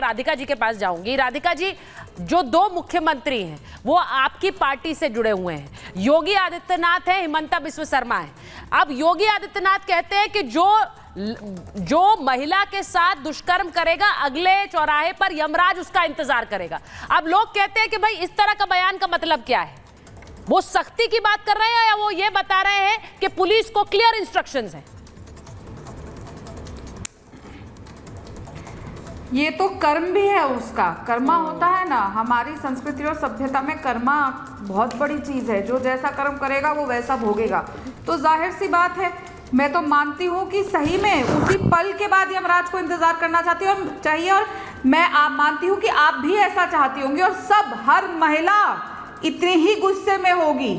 राधिका जी के पास जाऊंगी। राधिका जी, जो दो मुख्यमंत्री हैं वो आपकी पार्टी से जुड़े हुए हैं, योगी आदित्यनाथ है, हिमंता बिस्वा शर्मा है। अब योगी आदित्यनाथ कहते हैं कि जो महिला के साथ दुष्कर्म करेगा अगले चौराहे पर यमराज उसका इंतजार करेगा। अब लोग कहते हैं कि भाई इस तरह का बयान का मतलब क्या है? वो सख्ती की बात कर रहे हैं या वो ये बता रहे हैं कि पुलिस को क्लियर इंस्ट्रक्शंस हैं? ये तो कर्म भी है उसका, कर्मा होता है ना, हमारी संस्कृति और सभ्यता में कर्मा बहुत बड़ी चीज है। जो जैसा कर्म करेगा वो वैसा भोगेगा। तो जाहिर सी बात है, मैं तो मानती हूँ कि सही में उसी पल के बाद यमराज को इंतजार करना चाहती हूँ और चाहिए, और मैं आप मानती हूँ कि आप भी ऐसा चाहती होंगी, और सब हर महिला इतने ही गुस्से में होगी,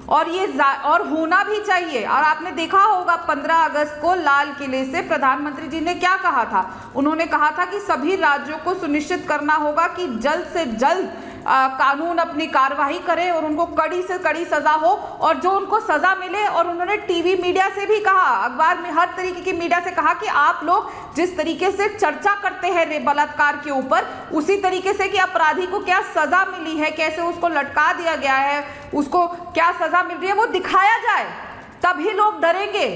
और ये और होना भी चाहिए। और आपने देखा होगा 15 अगस्त को लाल किले से प्रधानमंत्री जी ने क्या कहा था। उन्होंने कहा था कि सभी राज्यों को सुनिश्चित करना होगा कि जल्द से जल्द कानून अपनी कार्रवाई करे और उनको कड़ी से कड़ी सजा हो, और जो उनको सजा मिले। और उन्होंने टीवी मीडिया से भी कहा, अखबार में, हर तरीके की मीडिया से कहा कि आप लोग जिस तरीके से चर्चा करते हैं बलात्कार के ऊपर, उसी तरीके से कि अपराधी को क्या सजा मिली है, कैसे उसको लटका दिया गया है, उसको क्या सजा मिल रही है, वो दिखाया जाए, तभी लोग डरेंगे।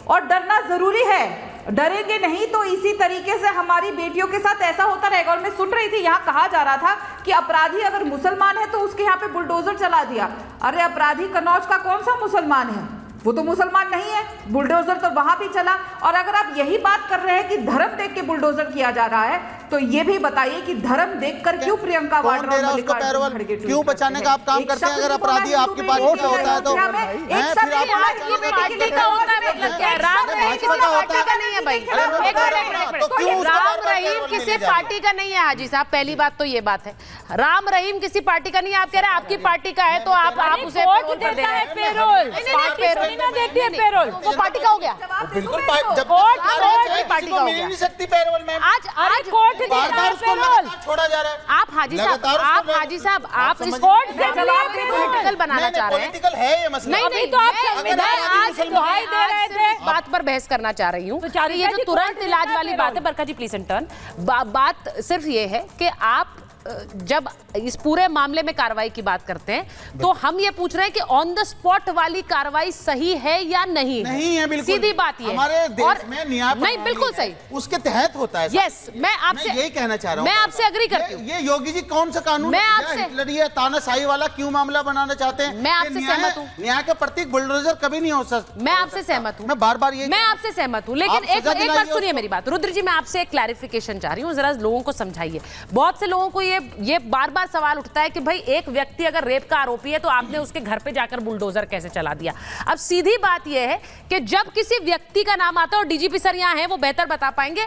और डरना जरूरी है, डरेंगे नहीं तो इसी तरीके से हमारी बेटियों के साथ ऐसा होता रहेगा। और मैं सुन रही थी, यहाँ कहा जा रहा था कि अपराधी अगर मुसलमान है तो उसके यहाँ पे बुलडोजर चला दिया। अरे अपराधी कन्नौज का कौन सा मुसलमान है? वो तो मुसलमान नहीं है, बुलडोजर तो वहां भी चला। और अगर आप यही बात कर रहे हैं कि धर्म देख के बुलडोजर किया जा रहा है, तो ये भी बताइए कि धर्म देखकर क्यों प्रियंका वाड्रा क्यों बचाने का आप काम करते हैं? अगर अपराधी आपकी पार्टी का होता है तो राम रहीम किसी पार्टी का नहीं है। हाजी साहब, पहली बात तो ये बात है, राम रहीम किसी पार्टी का नहीं है। आप कह रहे हैं आपकी पार्टी का है, तो आप उसे पेरोल, वो पार्टी का हो गया। बिल्कुल, जब पार्टी का हो गया। नहीं सकती पेरोल में आज कोर्ट छोड़ा जा रहा है। आप हाजी साहब आप इस कोर्ट से पॉलिटिकल बनाना चाह रहे हैं। पॉलिटिकल है ये मसला। नहीं तो आप आज दुहाई दे रहे थे, बात पर बहस करना चाह रही हूँ। ये जो तुरंत इलाज वाली बात है, बरखा जी प्लीज टर्न, बात सिर्फ ये है कि आप जब इस पूरे मामले में कार्रवाई की बात करते हैं तो हम ये पूछ रहे हैं कि ऑन द स्पॉट वाली कार्रवाई सही है या नहीं है? नहीं है, बिल्कुल सीधी बात ये हमारे देश में न्याय नहीं, बिल्कुल सही, उसके तहत होता है। यस, मैं आपसे यही कहना चाह रहा हूँ। मैं आपसे एग्री करती हूँ। ये योगी जी कौन सा कानून, मैं आपसे तानाशाही वाला क्यों मामला बनाना चाहते हैं? मैं आपसे सहमत हूँ। न्याय का प्रतीक बुलडोजर कभी नहीं हो सकता। मैं आपसे सहमत हूँ, मैं बार-बार ये, मैं आपसे सहमत हूँ, लेकिन एक बात सुनिए मेरी बात। रुद्र जी, मैं आपसे एक क्लैरिफिकेशन चाह रही हूँ, जरा लोगों को समझाइए। बहुत से लोगों को ये बार बार सवाल उठता है कि भाई एक व्यक्ति अगर रेप का आरोपी है तो आपने उसके घर पे जाकर बुलडोजर कैसे चला दिया? अब सीधी बात यह है कि जब किसी व्यक्ति का नाम आता है, और डीजीपी सर यहाँ हैं, वो बेहतर बता पाएंगे,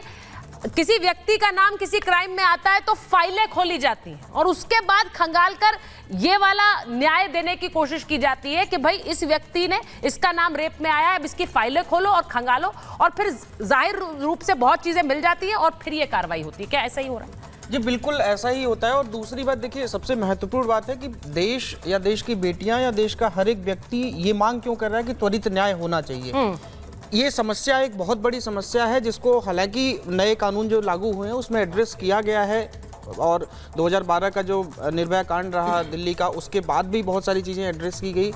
किसी व्यक्ति का नाम किसी क्राइम में आता है तो फाइलें खोली जाती हैं और उसके बाद खंगाल कर ये वाला न्याय देने की कोशिश की जाती है कि भाई इस व्यक्ति ने, इसका नाम रेप में आया है, अब इसकी फाइलें खोलो और खंगालो, और फिर जाहिर रूप से बहुत चीजें मिल जाती है और फिर ये कार्रवाई होती है। क्या ऐसा ही हो रहा है? जी बिल्कुल ऐसा ही होता है। और दूसरी बात देखिए, सबसे महत्वपूर्ण बात है कि देश या देश की बेटियां या देश का हर एक व्यक्ति ये मांग क्यों कर रहा है कि त्वरित न्याय होना चाहिए। ये समस्या एक बहुत बड़ी समस्या है जिसको हालांकि नए कानून जो लागू हुए हैं उसमें एड्रेस किया गया है, और 2012 का जो निर्भया कांड रहा दिल्ली का, उसके बाद भी बहुत सारी चीज़ें एड्रेस की गई।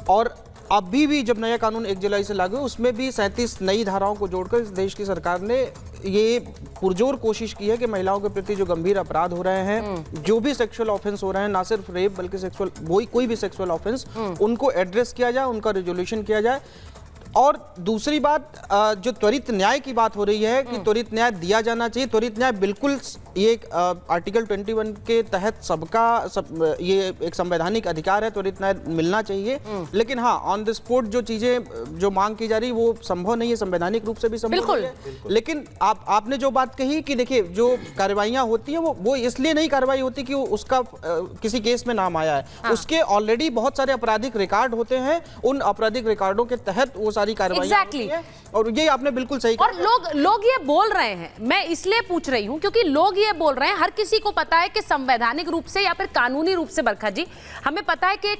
और अभी भी जब नया कानून 1 जुलाई से लागू है उसमें भी 37 नई धाराओं को जोड़कर इस देश की सरकार ने ये पुरजोर कोशिश की है कि महिलाओं के प्रति जो गंभीर अपराध हो रहे हैं, जो भी सेक्सुअल ऑफेंस हो रहे हैं, ना सिर्फ रेप बल्कि सेक्सुअल कोई भी सेक्सुअल ऑफेंस, उनको एड्रेस किया जाए, उनका रेजोल्यूशन किया जाए। और दूसरी बात, जो त्वरित न्याय की बात हो रही है कि त्वरित न्याय दिया जाना चाहिए, त्वरित न्याय बिल्कुल ये आर्टिकल 21 के तहत ये एक संवैधानिक अधिकार है, त्वरित न्याय मिलना चाहिए। लेकिन हाँ, ऑन द स्पॉट जो चीजें जो मांग की जा रही वो संभव नहीं है, संवैधानिक रूप से भी संभव नहीं है। लेकिन आपने जो बात कही कि देखिए जो कार्रवाइयां होती हैं वो इसलिए नहीं कार्रवाई होती कि उसका किसी केस में नाम आया है, उसके ऑलरेडी बहुत सारे आपराधिक रिकॉर्ड होते हैं, उन आपराधिक रिकॉर्डों के तहत वो सारी कार्रवाइयां होती हैं। और ये आपने बिल्कुल सही कहा। और लोग ये बोल रहे हैं, मैं इसलिए पूछ रही हूं क्योंकि लोग ये बोल रहे हैं, हर किसी को पता है कि संवैधानिक रूप से या फिर कानूनी रूप से, बरखा जी, हमें पता है कि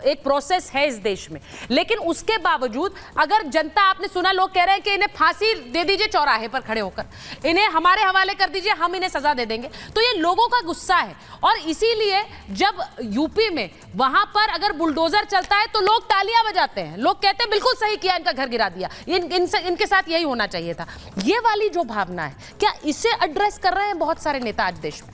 एक प्रोसेस है इस देश में, लेकिन उसके बावजूद अगर जनता, आपने सुना लोग कह रहे हैं कि इन्हें फांसी दे दीजिए चौराहे पर खड़े होकर, इन्हें हमारे हवाले कर दीजिए, हम इन्हें सजा दे देंगे, तो ये लोगों का गुस्सा है। और इसीलिए जब यूपी में वहां पर अगर बुलडोजर चलता है तो लोग तालियां बजाते हैं, लोग कहते हैं बिल्कुल सही किया, इनका घर गिरा दिया, इनके साथ यही होना चाहिए था। ये वाली जो भावना है, क्या इसे एड्रेस कर रहे हैं बहुत सारे नेता आज देश में?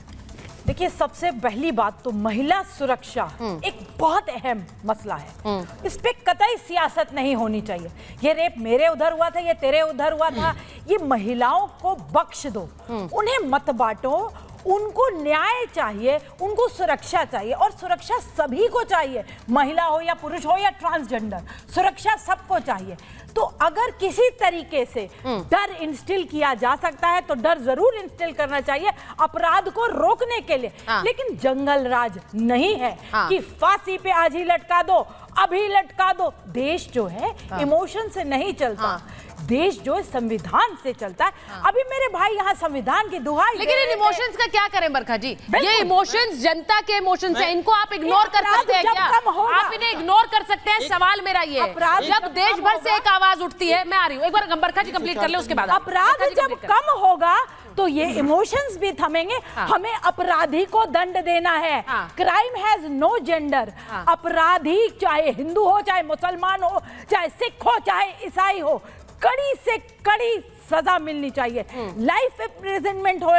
देखिए, सबसे पहली बात तो महिला सुरक्षा एक बहुत अहम मसला है। इस पे कतई सियासत नहीं होनी चाहिए। ये रेप मेरे उधर हुआ था, ये तेरे उधर हुआ था, ये महिलाओं को बख्श दो, उन्हें मत बांटो, उनको न्याय चाहिए, उनको सुरक्षा चाहिए, और सुरक्षा सभी को चाहिए, महिला हो या पुरुष हो या ट्रांसजेंडर, सुरक्षा सबको चाहिए। तो अगर किसी तरीके से डर इंस्टिल किया जा सकता है तो डर जरूर इंस्टिल करना चाहिए अपराध को रोकने के लिए। लेकिन जंगल राज नहीं है कि फांसी पे आज ही लटका दो, अभी लटका दो। देश जो है इमोशन से नहीं चलता, देश जो संविधान से चलता है। अभी मेरे भाई यहाँ संविधान की दुहाई, लेकिन इन इमोशंस का क्या करें बरखा जी? ये इमोशंस जनता के इमोशंस हैं, इनको आप इग्नोर कर सकते हैं क्या? आप इन्हें इग्नोर कर सकते हैं? सवाल मेरा ये है, जब देश भर से एक आवाज उठती है, मैं आ रही हूँ, एक बार बरखा जी कंप्लीट कर ले, उसके बाद अपराध जब कम होगा तो ये इमोशंस भी थमेंगे। हमें अपराधी को दंड देना है। Crime has no gender. अपराधी चाहे हिंदू हो, चाहे मुसलमान हो, चाहे सिख हो, चाहे ईसाई हो, कड़ी से कड़ी सजा मिलनी चाहिए। लाइफ इम्प्रिजनमेंट हो,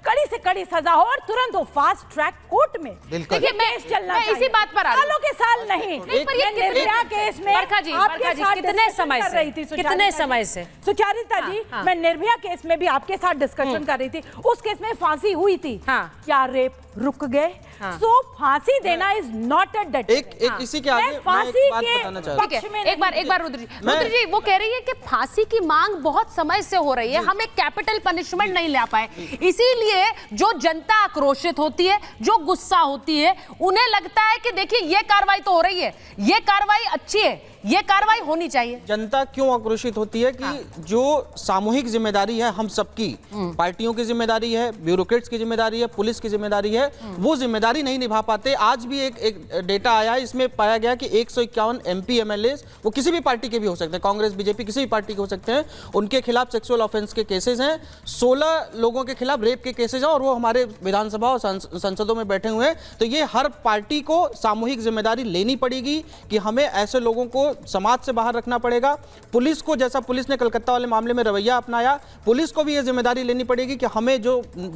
कड़ी से कड़ी सजा हो, और तुरंत हो, फास्ट ट्रैक कोर्ट में। देखिए, मैं इसी बात पर आ रही हूं। सालों के साल नहीं, निर्भया केस में बरखा जी कितने समय से रही थी? कितने समय से? सुचारिता जी, मैं निर्भया केस में भी आपके साथ डिस्कशन कर रही थी। उस केस में फांसी हुई थी, क्या रेप रुक गए? सो फांसी देना इज नॉट अ डेथ। एक इसी के आगे फांसी बात के बताना चाहता हूं। ठीक है, एक बार रुद्र जी वो कह रही है कि फांसी की मांग बहुत समय से हो रही है, हम एक कैपिटल पनिशमेंट नहीं ला पाए, इसीलिए जो जनता आक्रोशित होती है, जो गुस्सा होती है, उन्हें लगता है कि देखिए ये कार्रवाई तो हो रही है, ये कार्रवाई अच्छी है, ये कार्रवाई होनी चाहिए। जनता क्यों आक्रोशित होती है कि जो सामूहिक जिम्मेदारी है हम सबकी, पार्टियों की जिम्मेदारी है, ब्यूरोक्रेट्स की जिम्मेदारी है, पुलिस की जिम्मेदारी है, वो जिम्मेदारी नहीं निभा पाते। आज भी एक डेटा आया है, इसमें पाया गया कि 151 MP MLA, वो किसी भी पार्टी के भी हो सकते हैं, कांग्रेस बीजेपी किसी भी पार्टी के हो सकते हैं, उनके खिलाफ सेक्सुअल ऑफेंस के केसेस हैं। 16 लोगों के खिलाफ रेप के केसेस हैं, और वो हमारे विधानसभा और संसदों में बैठे हुए हैं। तो ये हर पार्टी को सामूहिक जिम्मेदारी लेनी पड़ेगी कि हमें ऐसे लोगों को समाज से बाहर रखना पड़ेगा। पुलिस को, जैसा पुलिस ने कलकत्ता वाले मामले में रवैया अपनाया, पुलिस को भी ये जिम्मेदारी लेनी पड़ेगी कि हमें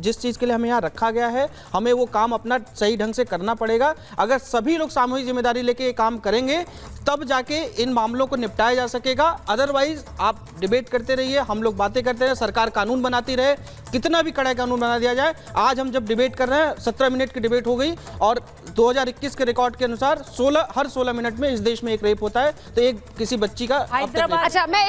जिस चीज़ के लिए हमें यहाँ रखा गया है, हमें वो काम अपना सही ढंग से करना पड़ेगा। अगर सभी लोग सामूहिक जिम्मेदारी लेके ये काम करेंगे तब जाके इन मामलों को निपटाया जा सकेगा। अदरवाइज आप डिबेट करते रहिए, हम लोग बातें करते रहे, सरकार कानून बनाती रहे, कितना भी कड़ा कानून बना दिया जाए। आज हम जब डिबेट कर रहे हैं 17 मिनट की डिबेट हो गई, और 2021 के रिकॉर्ड के अनुसार हर 16 मिनट में इस देश में एक रेप होता है। तो एक किसी बच्ची का अच्छा, मैं